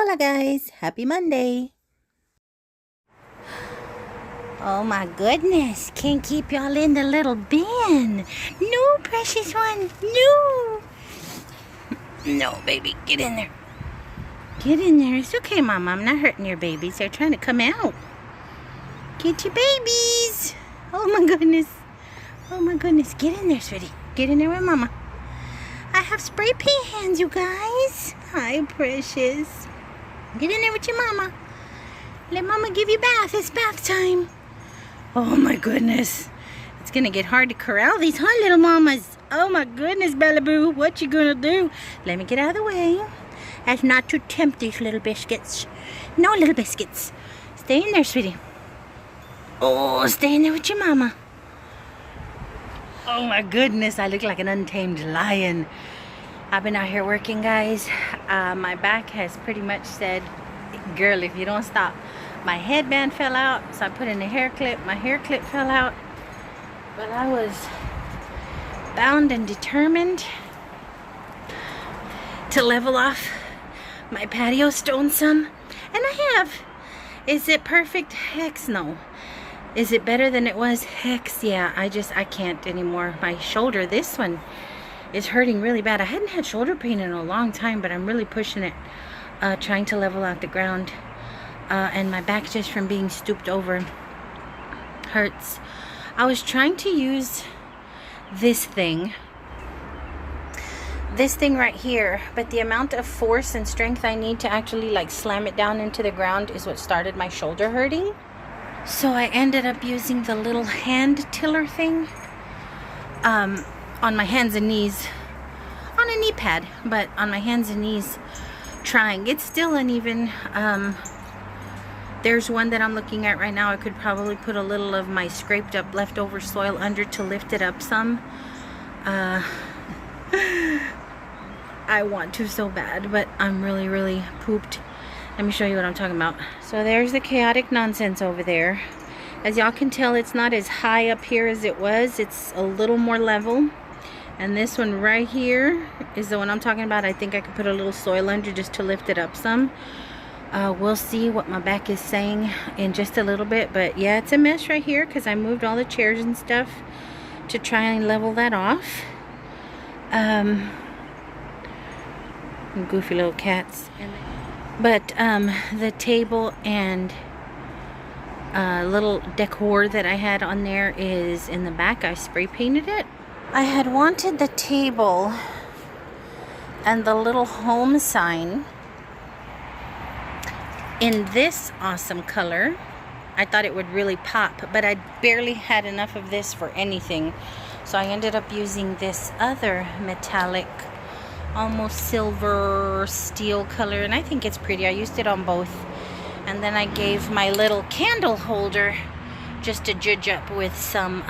Hola guys, happy Monday. Oh my goodness, can't keep y'all in the little bin. No, precious one, no. No, baby, get in there. Get in there. It's okay, Mama. I'm not hurting your babies. They're trying to come out. Get your babies. Oh my goodness. Oh my goodness. Get in there, sweetie. Get in there with Mama. I have spray paint hands, you guys. Hi, precious. Get in there with your Mama. Let Mama give you a bath. It's bath time. Oh my goodness. It's gonna get hard to corral these, huh, little mamas? Oh my goodness, Bella Boo. What you gonna do? Let me get out of the way. As not to tempt these little biscuits. No, little biscuits. Stay in there, sweetie. Oh, stay in there with your Mama. Oh my goodness, I look like an untamed lion. I've been out here working, guys. My back has pretty much said, girl, if you don't stop. My headband fell out, so I put in a hair clip. My hair clip fell out. But I was bound and determined to level off my patio stone some. And I have. Is it perfect? Heck no. Is it better than it was? Heck yeah. I can't anymore. My shoulder, this one is hurting really bad. I hadn't had shoulder pain in a long time, but I'm really pushing it, trying to level out the ground. And my back, just from being stooped over, hurts. I was trying to use this thing right here, but the amount of force and strength I need to actually like slam it down into the ground is what started my shoulder hurting. So I ended up using the little hand tiller thing on my hands and knees, on a knee pad, but on my hands and knees, trying. It's still uneven. There's one that I'm looking at right now. I could probably put a little of my scraped up leftover soil under to lift it up some. I want to so bad, but I'm really pooped. Let me show you what I'm talking about. So there's the chaotic nonsense over there. As y'all can tell, it's not as high up here as it was. It's a little more level. And this one right here is the one I'm talking about. I think I could put a little soil under just to lift it up some. We'll see what my back is saying in just a little bit. But yeah, it's a mess right here because I moved all the chairs and stuff to try and level that off. Goofy little cats. But the table and little decor that I had on there is in the back. I spray painted it. I had wanted the table and the little home sign in this awesome color. I thought it would really pop, but I barely had enough of this for anything. So I ended up using this other metallic, almost silver steel color, and I think it's pretty. I used it on both. And then I gave my little candle holder just to judge up with some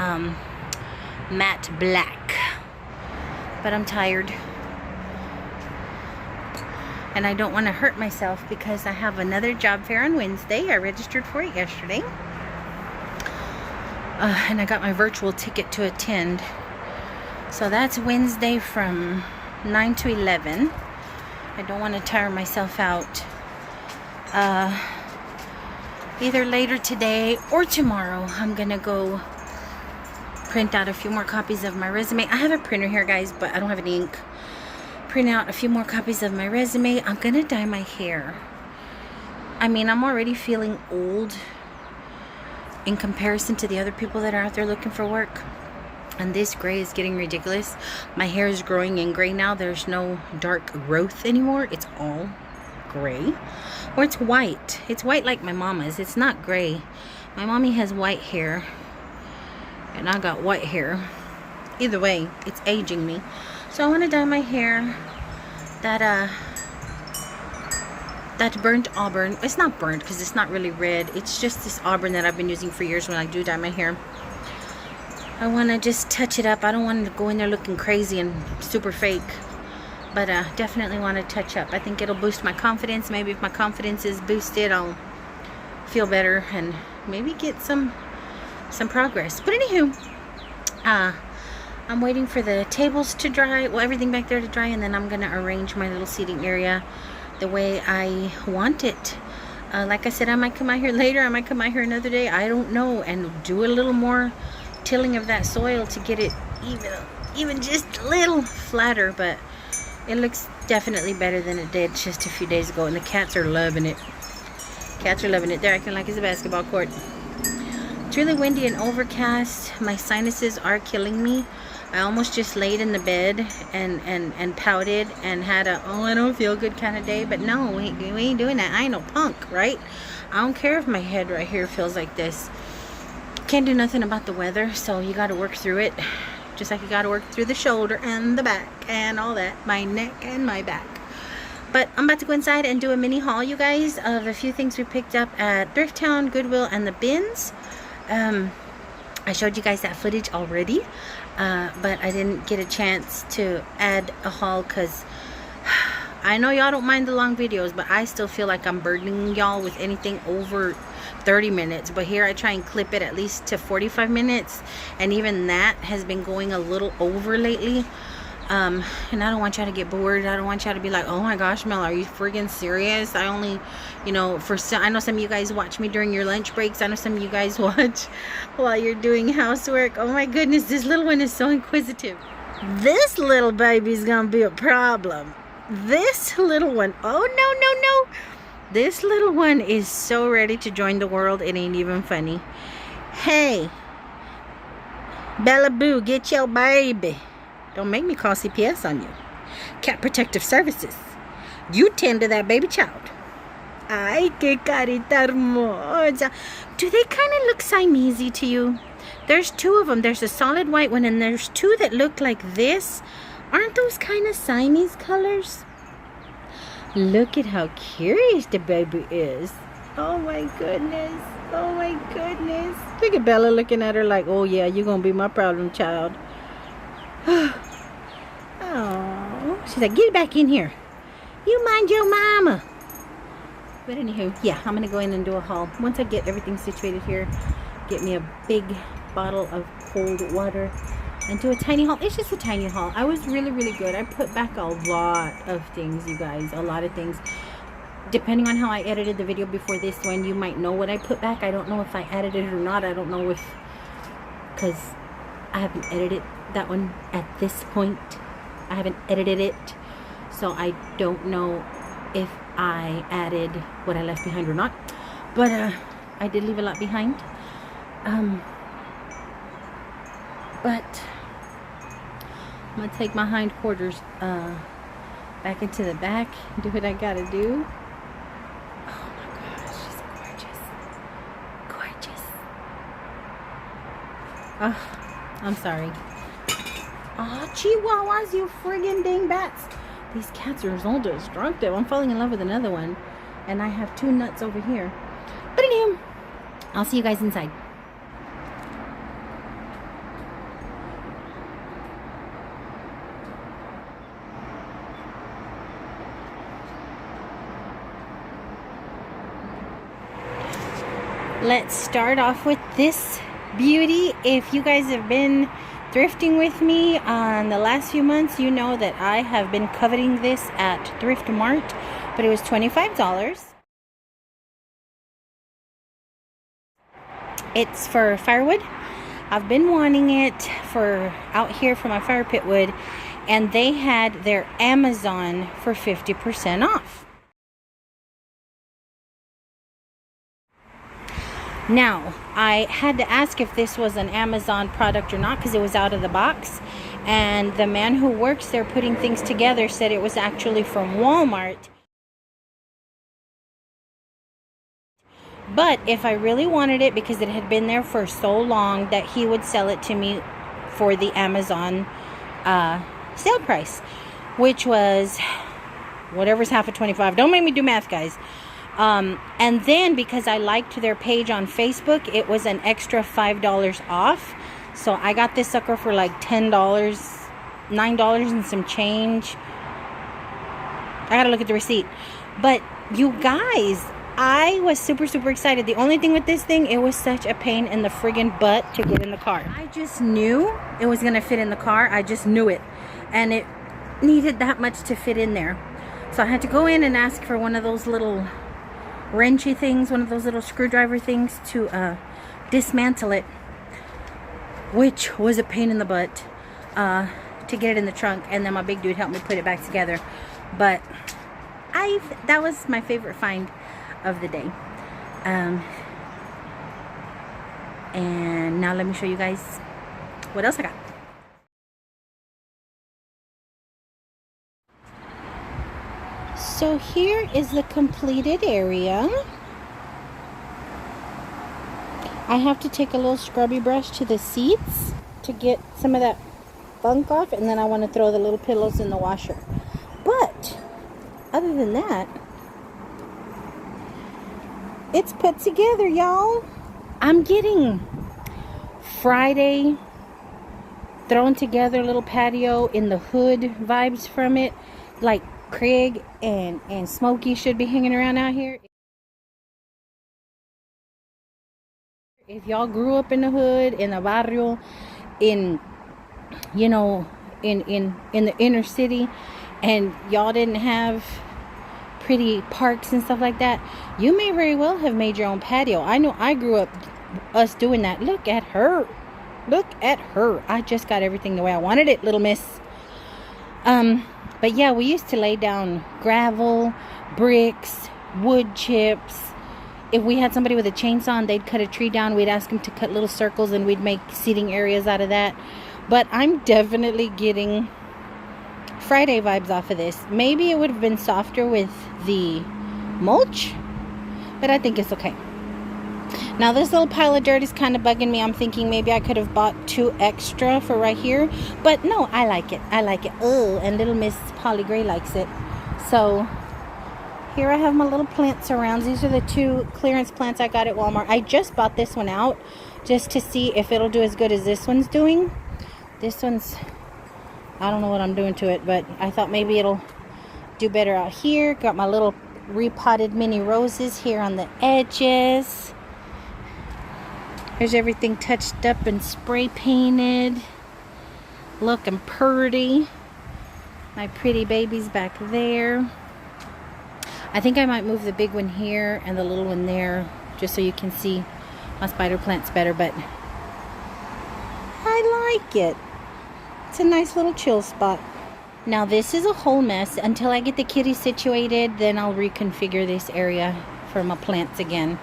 matte black. But I'm tired. And I don't want to hurt myself because I have another job fair on Wednesday. I registered for it yesterday. And I got my virtual ticket to attend. So that's Wednesday from 9 to 11. I don't want to tire myself out. Either later today or tomorrow, I'm going to go print out a few more copies of my resume. I have a printer here, guys, but I don't have any ink. Print out a few more copies of my resume. I'm gonna dye my hair. I mean, I'm already feeling old in comparison to the other people that are out there looking for work. And this gray is getting ridiculous. My hair is growing in gray now. There's no dark growth anymore. It's all gray. Or it's white. It's white like my mama's. It's not gray. My mommy has white hair. And I got white hair. Either way, it's aging me. So I want to dye my hair that burnt auburn. It's not burnt because it's not really red. It's just this auburn that I've been using for years when I do dye my hair. I want to just touch it up. I don't want to go in there looking crazy and super fake. But definitely want to touch up. I think it'll boost my confidence. Maybe if my confidence is boosted, I'll feel better and maybe get some progress. But anywho, I'm waiting for the tables to dry, well, everything back there to dry, and then I'm gonna arrange my little seating area the way I want it. Like I said, I might come out here later, I might come out here another day, I don't know, and do a little more tilling of that soil to get it even just a little flatter. But it looks definitely better than it did just a few days ago, and the cats are loving it. Cats are loving it. They're acting like it's a basketball court. It's really windy and overcast. My sinuses are killing me. I almost just laid in the bed and pouted and had a, oh, I don't feel good kind of day. But no, we ain't doing that. I ain't no punk, right? I don't care if my head right here feels like this. Can't do nothing about the weather, so you got to work through it. Just like you got to work through the shoulder and the back and all that. My neck and my back. But I'm about to go inside and do a mini haul, you guys, of a few things we picked up at Thrift Town, Goodwill, and the bins. I showed you guys that footage already, but I didn't get a chance to add a haul because I know y'all don't mind the long videos, but I still feel like I'm burdening y'all with anything over 30 minutes. But here I try and clip it at least to 45 minutes, and even that has been going a little over lately. And I don't want y'all to get bored. I don't want y'all to be like, oh my gosh, Mel, are you friggin' serious? I only, you know, I know some of you guys watch me during your lunch breaks. I know some of you guys watch while you're doing housework. Oh my goodness, this little one is so inquisitive. This little baby's gonna be a problem. This little one, oh no. This little one is so ready to join the world, it ain't even funny. Hey, Bella Boo, get your baby. Don't make me call CPS on you. Cat Protective Services. You tend to that baby child. Ay, que carita hermosa. Do they kind of look Siamese to you? There's two of them. There's a solid white one, and there's two that look like this. Aren't those kind of Siamese colors? Look at how curious the baby is. Oh my goodness. Oh my goodness. Look at Bella looking at her like, oh yeah, you're going to be my problem child. Oh, she's like, get back in here. You mind your mama. But anywho, yeah, I'm going to go in and do a haul. Once I get everything situated here, get me a big bottle of cold water and do a tiny haul. It's just a tiny haul. I was really good. I put back a lot of things, you guys. A lot of things. Depending on how I edited the video before this one, you might know what I put back. I don't know if I edited it or not. I don't know if, because I haven't edited that one at this point. I haven't edited it, so I don't know if I added what I left behind or not. But I did leave a lot behind. But I'm gonna take my hindquarters back into the back, do what I gotta do. Oh my gosh, she's gorgeous. Oh, I'm sorry. Oh, chihuahuas, you friggin' dang bats. These cats are so destructive. I'm falling in love with another one. And I have two nuts over here. But anyway, I'll see you guys inside. Let's start off with this beauty. If you guys have been thrifting with me on the last few months, you know that I have been coveting this at Thrift Mart, but it was $25. It's for firewood. I've been wanting it for out here for my fire pit wood, and they had their Amazon for 50% off. Now, I had to ask if this was an Amazon product or not because it was out of the box. And the man who works there putting things together said it was actually from Walmart. But if I really wanted it, because it had been there for so long, that he would sell it to me for the Amazon sale price, which was whatever's half of 25. Don't make me do math, guys. And then because I liked their page on Facebook, it was an extra $5 off. So I got this sucker for like $10, $9 and some change. I gotta look at the receipt. But you guys, I was super excited. The only thing with this thing, it was such a pain in the friggin' butt to get in the car. I just knew it was gonna fit in the car. I just knew it. And it needed that much to fit in there. So I had to go in and ask for one of those little wrenchy things, one of those little screwdriver things to dismantle it, which was a pain in the butt to get it in the trunk. And then my big dude helped me put it back together. But that was my favorite find of the day. And now let me show you guys what else I got. So here is the completed area. I have to take a little scrubby brush to the seats to get some of that funk off, and then I want to throw the little pillows in the washer. But other than that, it's put together, y'all. I'm getting Friday thrown together little patio in the hood vibes from it. Like Craig and Smokey should be hanging around out here. If y'all grew up in the hood, in the barrio, in the inner city, and y'all didn't have pretty parks and stuff like that, you may very well have made your own patio. I know I grew up us doing that. Look at her. Look at her. I just got everything the way I wanted it, little miss. But yeah, we used to lay down gravel, bricks, wood chips. If we had somebody with a chainsaw and they'd cut a tree down, we'd ask them to cut little circles and we'd make seating areas out of that. But I'm definitely getting Friday vibes off of this. Maybe it would have been softer with the mulch, but I think it's okay. Now this little pile of dirt is kind of bugging me. I'm thinking maybe I could have bought 2 extra for right here. But no, I like it. I like it. Oh, and little Miss Polly Gray likes it. So here I have my little plant surrounds. These are the 2 clearance plants I got at Walmart. I just bought this one out just to see if it'll do as good as this one's doing. This one's, I don't know what I'm doing to it, but I thought maybe it'll do better out here. Got my little repotted mini roses here on the edges. There's everything touched up and spray painted. Looking pretty. My pretty baby's back there. I think I might move the big one here and the little one there, just so you can see my spider plants better, but I like it. It's a nice little chill spot. Now this is a whole mess. Until I get the kitty situated, then I'll reconfigure this area for my plants again.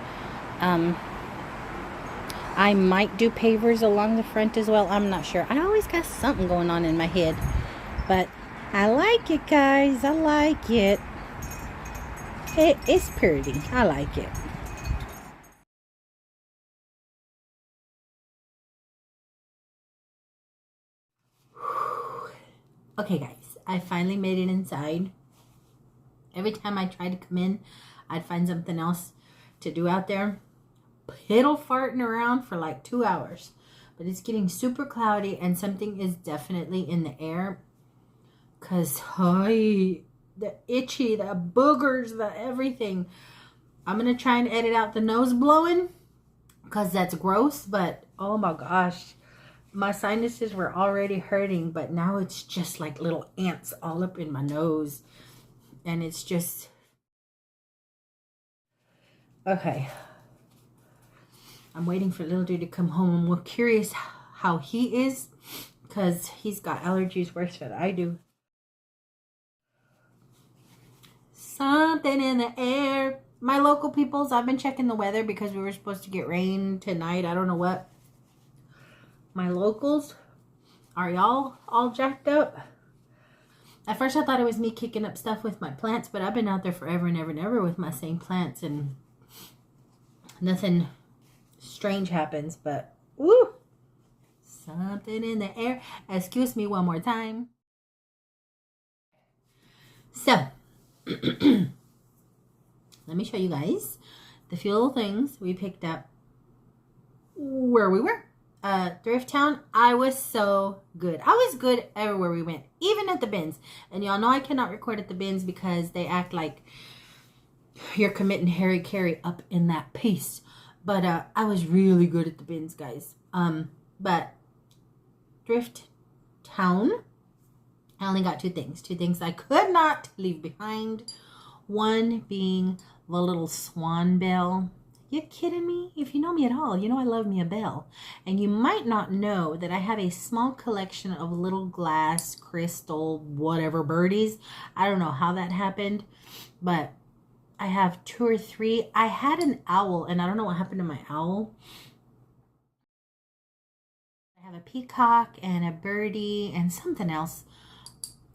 I might do pavers along the front as well. I'm not sure. I always got something going on in my head. But I like it, guys. I like it. It's pretty. I like it. Okay, guys. I finally made it inside. Every time I tried to come in, I'd find something else to do out there. Piddle farting around for like 2 hours. But it's getting super cloudy and something is definitely in the air. Because, the itchy, the boogers, the everything. I'm going to try and edit out the nose blowing. Because that's gross. But, oh my gosh. My sinuses were already hurting. But now it's just like little ants all up in my nose. And it's just... Okay. I'm waiting for little dude to come home. I'm more curious how he is, because he's got allergies worse than I do. Something in the air. My local peoples, I've been checking the weather because we were supposed to get rain tonight. I don't know what. My locals, are y'all all jacked up? At first I thought it was me kicking up stuff with my plants, but I've been out there forever and ever and ever with my same plants and nothing strange happens, but woo, something in the air. Excuse me one more time. So let me show you guys the few little things we picked up where we were. Thrift Town. I was so good. I was good everywhere we went, even at the bins. And y'all know I cannot record at the bins because they act like you're committing Harry Carey up in that piece. But I was really good at the bins, guys. But Thrift Town I only got two things I could not leave behind. One being the little swan bell. You kidding me? If you know me at all, you know I love me a bell. And you might not know that I have a small collection of little glass, crystal, whatever birdies. I don't know how that happened, but I have 2 or 3. I had an owl, and I don't know what happened to my owl. I have a peacock and a birdie and something else.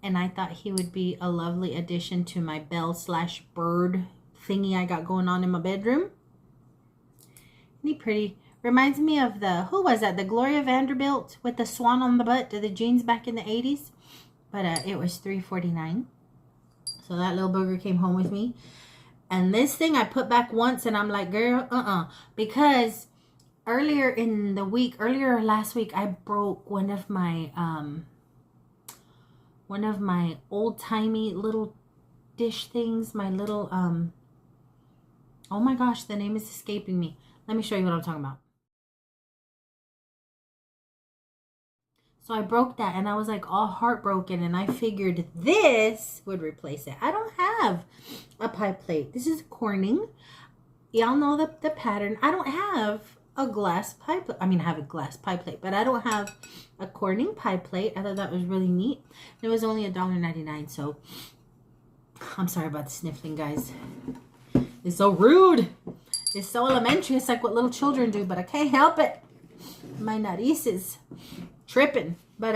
And I thought he would be a lovely addition to my bell slash bird thingy I got going on in my bedroom. Isn't he pretty? Reminds me of the, who was that? The Gloria Vanderbilt with the swan on the butt, the jeans back in the 80s. But it was $3.49. So that little booger came home with me. And this thing I put back once and I'm like, girl, because earlier last week, I broke one of my old-timey little dish things. My little, oh my gosh, the name is escaping me. Let me show you what I'm talking about. So I broke that and I was like all heartbroken, and I figured this would replace it. I don't have a pie plate. This is Corning. Y'all know the pattern. I don't have a glass pie plate. I mean, I have a glass pie plate, but I don't have a Corning pie plate. I thought that was really neat. It was only $1.99, so I'm sorry about the sniffling, guys. It's so rude. It's so elementary. It's like what little children do, but I can't help it. My nariz is tripping. But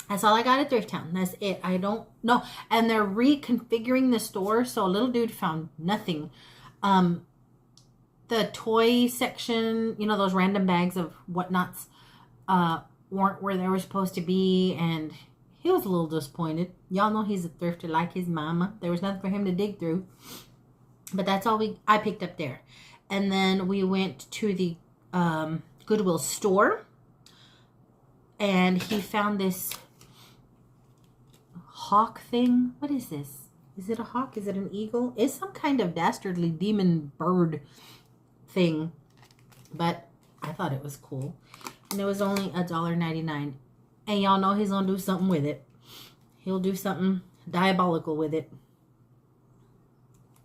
that's all I got at Thrift Town. That's it. I don't know. And they're reconfiguring the store, so little dude found nothing. The toy section, you know, those random bags of whatnots weren't where they were supposed to be, and he was a little disappointed. Y'all know he's a thrifter like his mama. There was nothing for him to dig through. But that's all I picked up there. And then we went to the Goodwill store, and he found this hawk thing. What is this? Is it a hawk? Is it an eagle? It's some kind of dastardly demon bird thing, but I thought it was cool. And it was only $1.99. And y'all know he's gonna do something with it. He'll do something diabolical with it.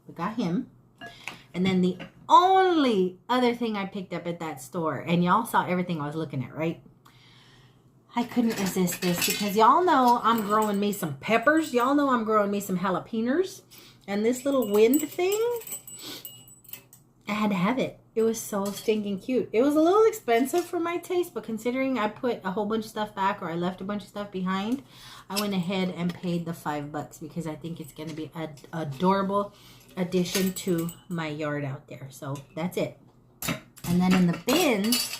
We got him. And then the only other thing I picked up at that store, and y'all saw everything I was looking at, right? I couldn't resist this because y'all know I'm growing me some peppers. Y'all know I'm growing me some jalapenos. And this little wind thing, I had to have it. It was so stinking cute. It was a little expensive for my taste, but considering I put a whole bunch of stuff back, or I left a bunch of stuff behind, I went ahead and paid the $5 because I think it's going to be an adorable addition to my yard out there. So that's it. And then in the bins,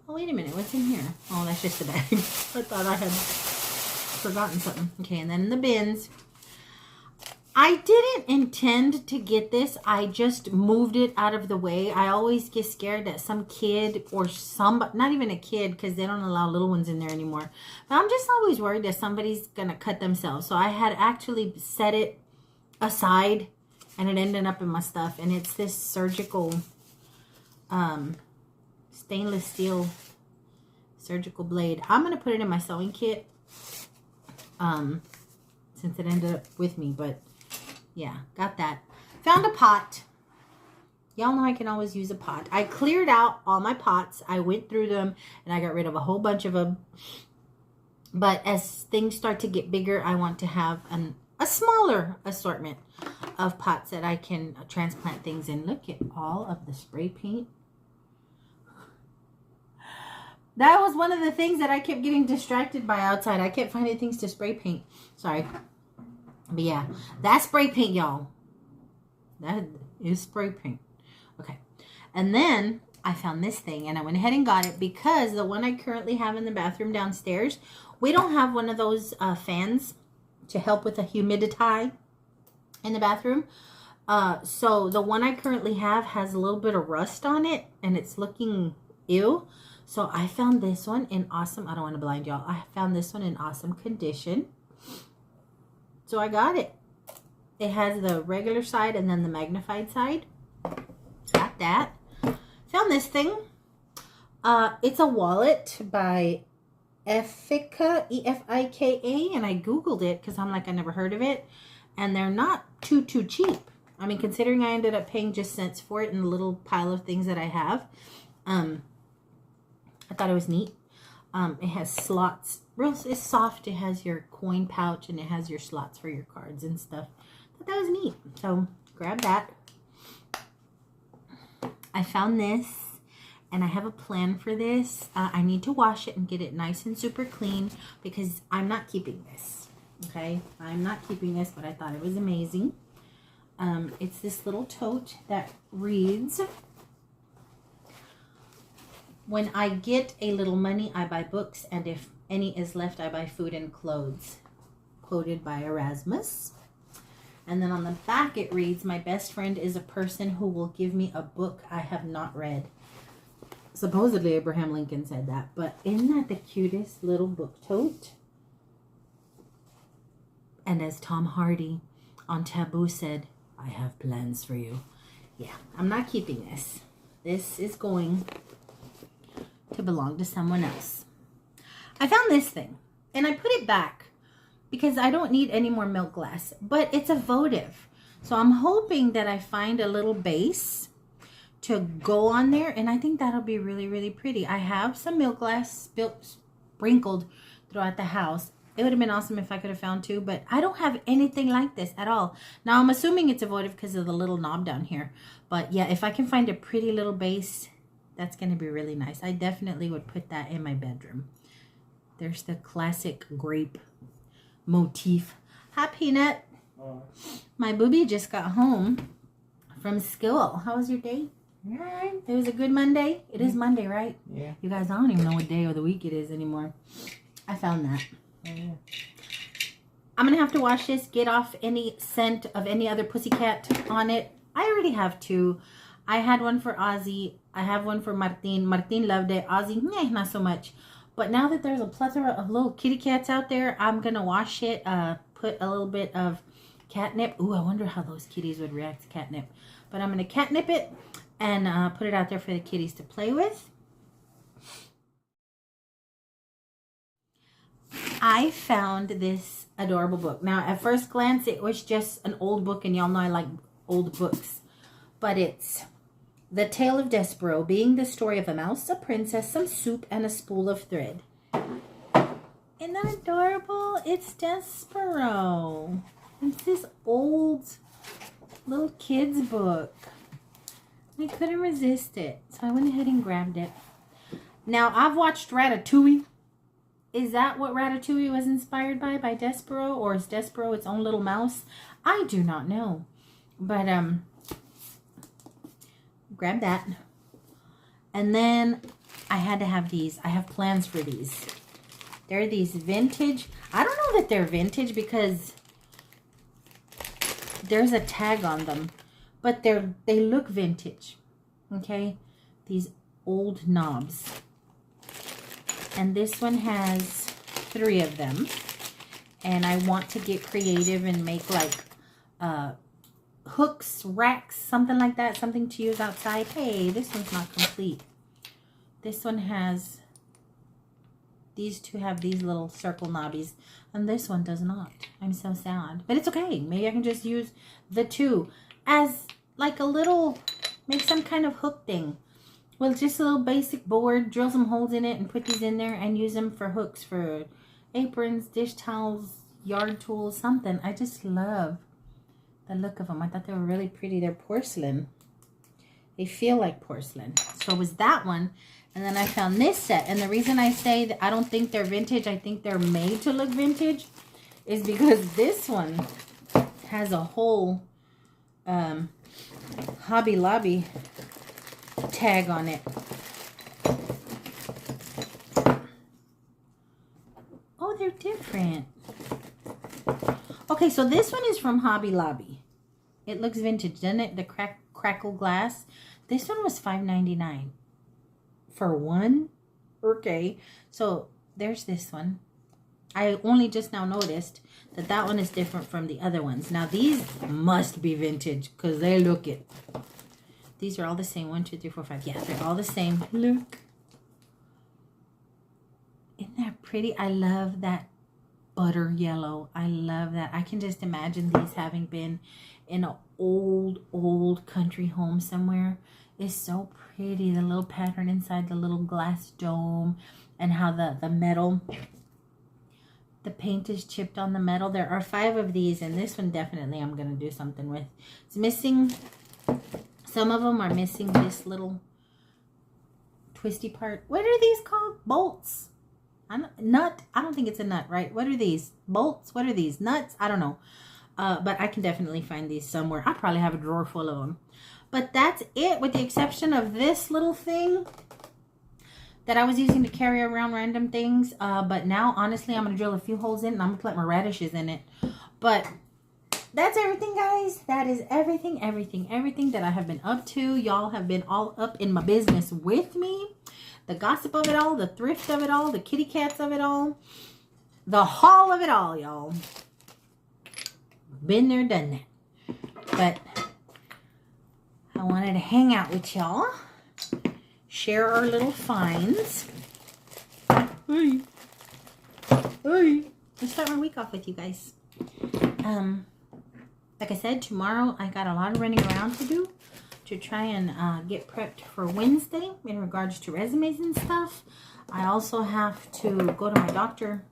oh, wait a minute. What's in here? Oh, that's just a bag. I thought I had forgotten something. Okay, and then in the bins, I didn't intend to get this. I just moved it out of the way. I always get scared that some kid or not even a kid, because they don't allow little ones in there anymore. But I'm just always worried that somebody's going to cut themselves. So I had actually set it aside, and it ended up in my stuff. And it's this surgical stainless steel surgical blade. I'm going to put it in my sewing kit since it ended up with me, but yeah, got that. Found a pot. Y'all know I can always use a pot. I cleared out all my pots. I went through them and I got rid of a whole bunch of them. But as things start to get bigger, I want to have a smaller assortment of pots that I can transplant things in. Look at all of the spray paint. That was one of the things that I kept getting distracted by outside. I kept finding things to spray paint. Sorry. But yeah, that's spray paint, y'all. That is spray paint. Okay. And then I found this thing, and I went ahead and got it because the one I currently have in the bathroom downstairs, we don't have one of those fans to help with the humidity in the bathroom. So the one I currently have has a little bit of rust on it, and it's looking ew. So I found this one in awesome, I don't want to blind y'all. I found this one in awesome condition. So I got it. It has the regular side and then the magnified side. Got that. Found this thing. It's a wallet by Efika, Efika, and I Googled it because I'm like, I never heard of it. And they're not too cheap. I mean, considering I ended up paying just cents for it in the little pile of things that I have. I thought it was neat. It has slots. It's soft. It has your coin pouch and it has your slots for your cards and stuff. I thought that was neat. So grab that. I found this and I have a plan for this. I need to wash it and get it nice and super clean because I'm not keeping this. Okay, I'm not keeping this, but I thought it was amazing. It's this little tote that reads, "When I get a little money, I buy books, and if any is left, I buy food and clothes." Quoted by Erasmus. And then on the back it reads, "My best friend is a person who will give me a book I have not read." Supposedly Abraham Lincoln said that, but isn't that the cutest little book tote? And as Tom Hardy on Taboo said, "I have plans for you." Yeah, I'm not keeping this. This is going to belong to someone else. I found this thing and I put it back because I don't need any more milk glass, but it's a votive. So I'm hoping that I find a little base to go on there, and I think that'll be really pretty. I have some milk glass sprinkled throughout the house. It would have been awesome if I could have found two, but I don't have anything like this at all. Now, I'm assuming it's a votive because of the little knob down here. But yeah, if I can find a pretty little base, that's going to be really nice. I definitely would put that in my bedroom. There's the classic grape motif. Hi, Peanut. My booby just got home from school. How was your day? Alright. It was a good Monday? It is Monday, right? Yeah. You guys, I don't even know what day of the week it is anymore. I found that. Yeah. I'm going to have to wash this, get off any scent of any other pussycat on it. I already have two. I had one for Ozzy. I have one for Martin. Martin loved it. Ozzy, not so much. But now that there's a plethora of little kitty cats out there, I'm going to wash it, put a little bit of catnip. Ooh, I wonder how those kitties would react to catnip. But I'm going to catnip it and put it out there for the kitties to play with. I found this adorable book. Now, at first glance, it was just an old book, and y'all know I like old books. But it's The Tale of Despero, being the story of a mouse, a princess, some soup, and a spool of thread. Isn't that adorable? It's Despero. It's this old little kid's book. I couldn't resist it, so I went ahead and grabbed it. Now, I've watched Ratatouille. Is that what Ratatouille was inspired by Despero? Or is Despero its own little mouse? I do not know. But, grab that. And then I had to have these. I have plans for these. They're these vintage. I don't know that they're vintage because there's a tag on them. But they look vintage. Okay? These old knobs. And this one has 3 of them. And I want to get creative and make like hooks, racks, something like that. Something to use outside. Hey, this one's not complete. This one has, these two have these little circle knobbies. And this one does not. I'm so sad. But it's okay. Maybe I can just use the 2 as like a little, make some kind of hook thing. Well, just a little basic board, drill some holes in it and put these in there and use them for hooks for aprons, dish towels, yard tools, something. I just love the look of them. I thought they were really pretty. They're porcelain. They feel like porcelain. So it was that one. And then I found this set. And the reason I say that I don't think they're vintage, I think they're made to look vintage, is because this one has a whole Hobby Lobby tag on it. Oh, they're different. Okay, so this one is from Hobby Lobby. It looks vintage, doesn't it? The crackle glass. This one was $5.99 for one. Okay, so there's this one. I only just now noticed that that one is different from the other ones. Now these must be vintage because they look it. These are all the same. 1, 2, 3, 4, 5. Yeah, they're all the same. Look. Isn't that pretty? I love that butter yellow. I love that. I can just imagine these having been in an old country home somewhere. It's so pretty. The little pattern inside the little glass dome, and how the metal, the paint is chipped on the metal. There are 5 of these, and this one definitely I'm going to do something with. It's missing, some of them are missing this little twisty part. What are these called? Bolts. Nut. I don't think it's a nut, right? What are these? Bolts? What are these? Nuts? I don't know. But I can definitely find these somewhere. I probably have a drawer full of them. But that's it, with the exception of this little thing that I was using to carry around random things. But now, honestly, I'm going to drill a few holes in, and I'm going to put my radishes in it. But that's everything, guys. That is everything that I have been up to. Y'all have been all up in my business with me. The gossip of it all, the thrift of it all, the kitty cats of it all, the haul of it all, y'all. Been there, done that. But I wanted to hang out with y'all, share our little finds. Hey. Let's start my week off with you guys. Like I said, tomorrow I got a lot of running around to do, to try and get prepped for Wednesday in regards to resumes and stuff. I also have to go to my doctor.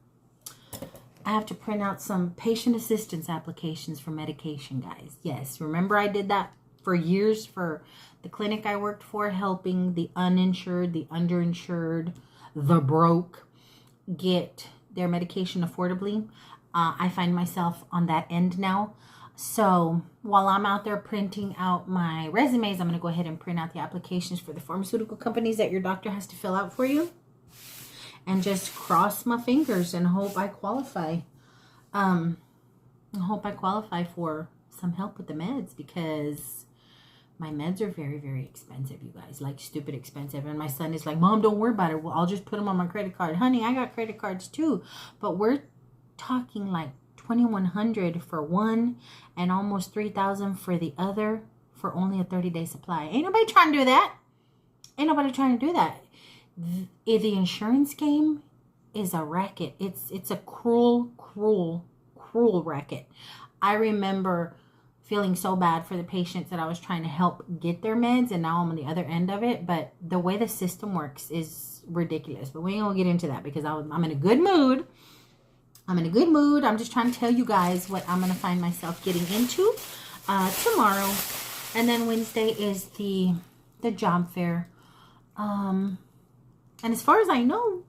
I have to print out some patient assistance applications for medication, guys. Yes, remember I did that for years for the clinic I worked for, helping the uninsured, the underinsured, the broke get their medication affordably. I find myself on that end now. So while I'm out there printing out my resumes, I'm going to go ahead and print out the applications for the pharmaceutical companies that your doctor has to fill out for you. And just cross my fingers and hope I qualify. I hope I qualify for some help with the meds, because my meds are very, very expensive, you guys. Like, stupid expensive. And my son is like, Mom, don't worry about it. Well, I'll just put them on my credit card. Honey, I got credit cards too. But we're talking like $2,100 for one and almost $3,000 for the other, for only a 30-day supply. Ain't nobody trying to do that. Ain't nobody trying to do that. The insurance game is a racket. It's a cruel racket. I remember feeling so bad for the patients that I was trying to help get their meds, and now I'm on the other end of it. But the way the system works is ridiculous. But we ain't gonna get into that, because I'm in a good mood. I'm just trying to tell you guys what I'm going to find myself getting into tomorrow. And then Wednesday is the job fair. And as far as I know,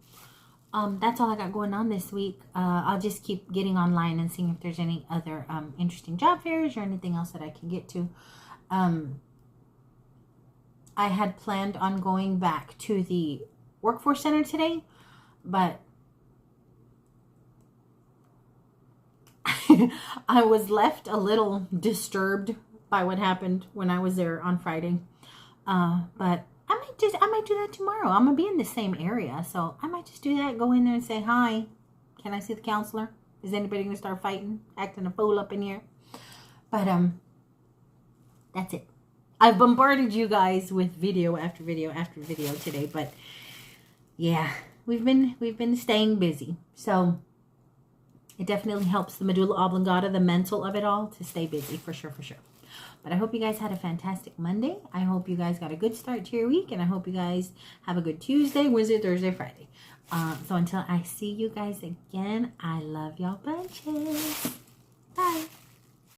that's all I got going on this week. I'll just keep getting online and seeing if there's any other interesting job fairs or anything else that I can get to. I had planned on going back to the workforce center today, but I was left a little disturbed by what happened when I was there on Friday. But I might do that tomorrow. I'm gonna be in the same area, so I might just do that. Go in there and say, hi, can I see the counselor? Is anybody gonna start fighting, acting a fool up in here? But that's it. I've bombarded you guys with video after video after video today, but yeah, we've been staying busy. So it definitely helps the medulla oblongata, the mental of it all, to stay busy, for sure. But I hope you guys had a fantastic Monday. I hope you guys got a good start to your week, and I hope you guys have a good Tuesday, Wednesday, Thursday, Friday. So until I see you guys again, I love y'all bunches. Bye.